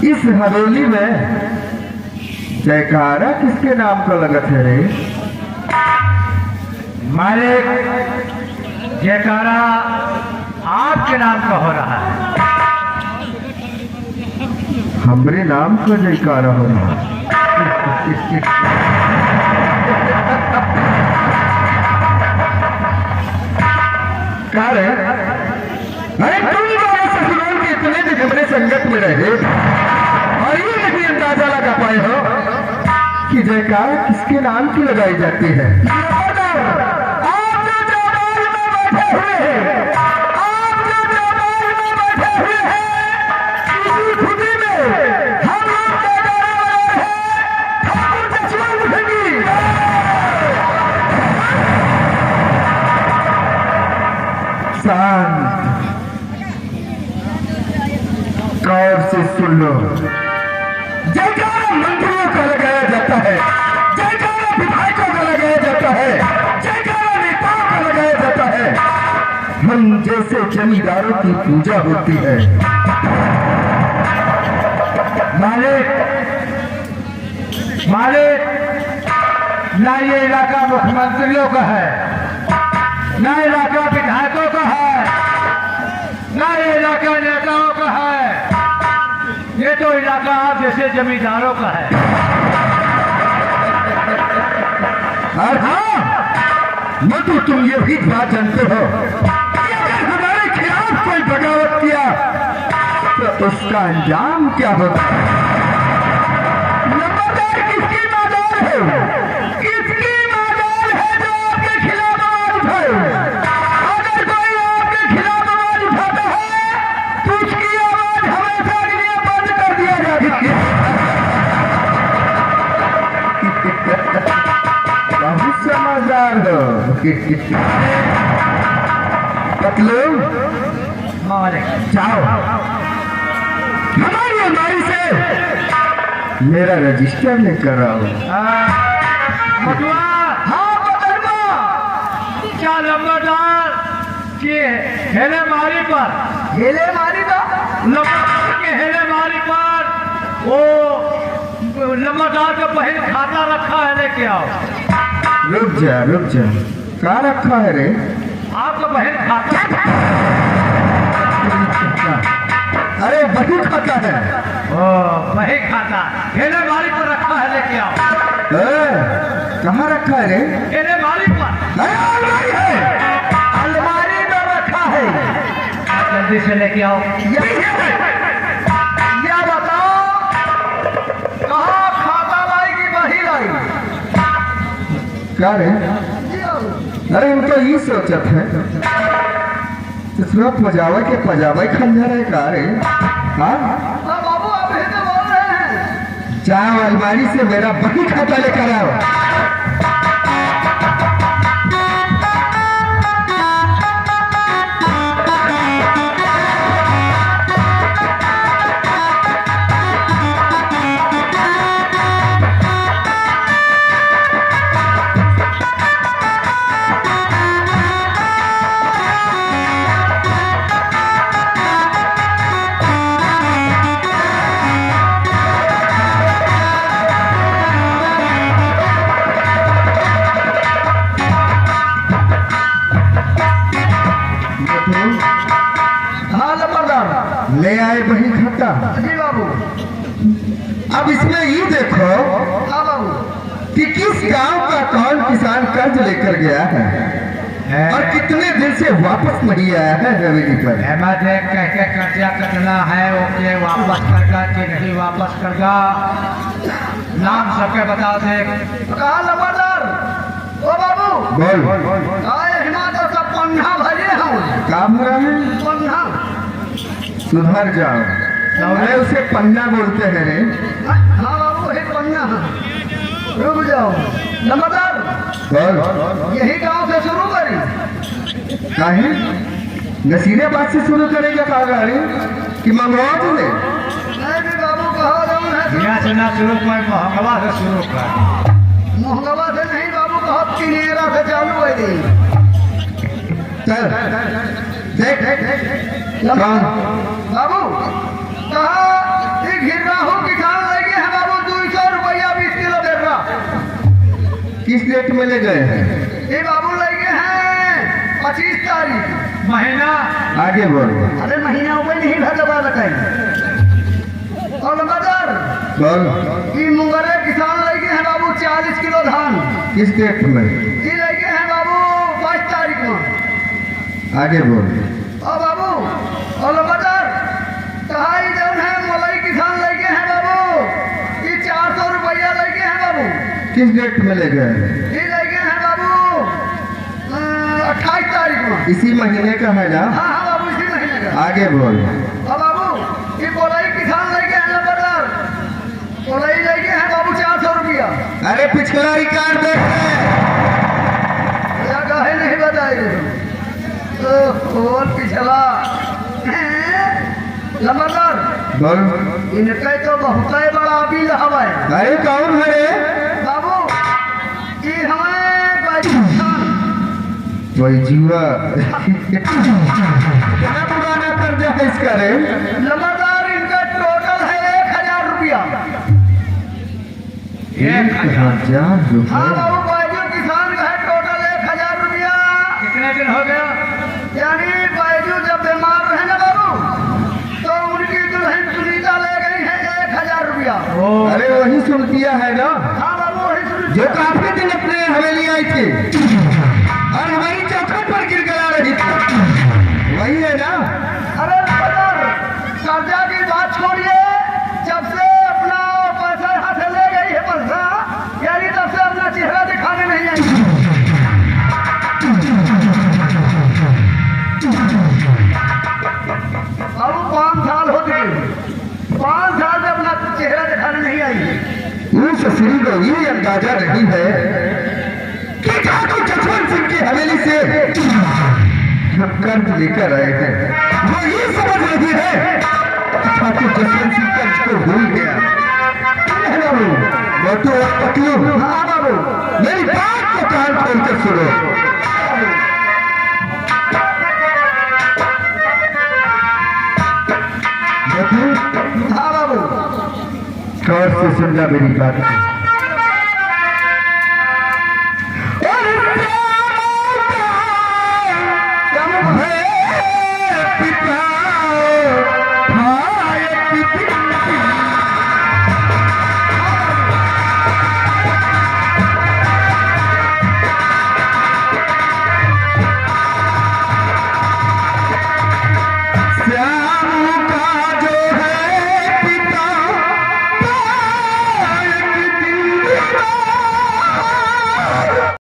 इस हवेली में जयकारा किसके नाम का लगत है रे? मालिक, जयकारा आपके नाम का हो रहा है। हमरे नाम का जयकारा हो रहा है। अरे तुम ससुराल के इतने दिन हमने संगत में रहे और ये नहीं अंदाजा लगा पाए हो कि जयकारा किसके नाम की लगाई जाती है। गौर से सुन लो, जयकारा मंत्रियों का लगाया जाता है, जयकारा विधायकों का लगाया जाता है, जयकारा नेताओं का लगाया जाता है। हम जैसे जमींदारों की पूजा होती है। मालिक, ना ये इलाका मुख्यमंत्रियों का है, ना इलाका विधायकों का है, ना ये इलाका नेताओं का है। ये तो इलाका आप जैसे जमींदारों का है। और हाँ, न तो तुम ये भी बात जानते हो कि अगर हमारे खिलाफ कोई बगावत किया तो उसका अंजाम क्या होगा। नंबरदार किसकी मदद है? किसकी मदद है जो आपके खिलाफ आवाज उठाए? अगर कोई आपके खिलाफ आवाज उठाता है तो उसकी आवाज हमेशा के लिए बंद कर दिया जाएगा। बहुत समझदार हो पतलू। जाओ, हमारी अलमारी से मेरा रजिस्टर लेकर आओ। हाँ बदलवा, क्या नंबरदार के हेले मारी पर नंबरदार के हेले मारी पर वो नंबरदार का बहन खाता रखा है, लेके आओ। रुक जा, कहाँ रखा है रे? आपका बहन खाता। अरे वही खाता है। ओ, वही खाता हेले मारी पर रखा है, लेके आओ। कहाँ रखा है रे? हेले मारी पर। अलमारी है, अलमारी में रखा है। जल्दी से लेके आओ। या बताओ कहाँ खाता लाई की वही लाई? क्या रे? अरे हम तो ये सोचत है इसमें पजावा खंजर है का रे? हाँ बाबू, आप हिंदी बोल रहे हैं। जाओ अलमारी से मेरा बही खाता लेकर आओ। ले आए वही खाता। जी बाबू। अब इसमें ये देखो हाँ बाबू, कि किस गांव का कौन किसान कर्ज लेकर गया है और कितने दिन से वापस नहीं आया है हवेली पर। कैसे कर्जा कटना है, ओके वापस करगा कि नहीं वापस करगा, नाम सबके बता दे। कहा नंबरदार? ओ बाबू बोल। हिमाचल का पन्ना भजे हूँ। काम रहा है पन्ना। सुधर जाओ। अरे उसे पन्ना बोलते हैं रे। हाँ बाबू, वही पन्ना। रुक जाओ नंबरदार, बोल। यही गांव से शुरू करी। काहे नसीराबाद से शुरू करेगा का गाड़ी कि मंगवा तुझे? नहीं बाबू, कहा जाऊँ है यहाँ से ना शुरू कर, मोहंगवा से शुरू कर। मोहंगवा से नहीं बाबू, बहुत किनेरा से चालू है। चल देख बाबू कहा घिरराहू किसान लगे हैं बाबू 200 रुपया 20 किलो दे रहा। किस डेट में ले गए हैं? ये बाबू लगे हैं 25 तारीख महीना। आगे बोल। अरे महीना ऊपर नहीं भगवा बताई। और लगातार बोल। ये मुंगरे किसान लगे हैं बाबू 40 किलो धान। किस डेट में? ये लगे हैं बाबू 22 तारीख में। आगे बोल। और बाबू और लगातार कहाई जौन है मलाई किसान लगे हैं बाबू ये 400 रुपया लगे हैं बाबू। किस डेट में ले गए हैं? ये लगे हैं बाबू 28 तारीख में। इसी महीने का है ना? हाँ हाँ बाबू इसी महीने का। आगे बोल। और बाबू ये बोलाई किसान लगे हैं लगातार बोलाई लगे हैं बाबू 400 रुपया। अरे पिछला रिकॉर्ड देख या काहे नहीं बताइए कौन पिछला लगातार बोल। इनके तो बहुत बड़ा बिल हवाए अरे कौन है रे? बाबू ये हमें पाकिस्तान वही जीवा कितना पुराना कर्जा है इसका रे? लगातार इनका टोटल है 1000 रुपया। 1000 हाँ रुपये? बाबू बाजू किसान का है टोटल 1000 रुपया। कितने दिन हो गया? यानी बाजू जब बीमार रहे ना बाबू तो उनकी दुल्हन सुनीता ले गई है 1000 रुपया। अरे वही सुनतिया है ना हाँ बाबू वही जो सुनीता। काफी दिन अपने हवेली आई थी और हमारी चौखट पर गिर गया रही थी, वही है ना? अरे बदर कर्जा की बात छोड़िए जब से अपना पैसा हाथ से ले गई है पैसा यानी तब से अपना चेहरा दिखाने नहीं आई। बाबू 5 साल हो चुके 5 साल से अपना चेहरा दिखाने नहीं आई। उस श्री को ये अंदाजा नहीं है कि ठाकुर जसवंत सिंह की हवेली से हम कर्ज लेकर आए हैं। वो ये समझ रही है कि ठाकुर जसवंत सिंह कर्ज को भूल गया। वो तो पतलू। हाँ बाबू मेरी बात को कान खोलकर सुनो। हाँ बाबू गौर से सुनना मेरी बात को।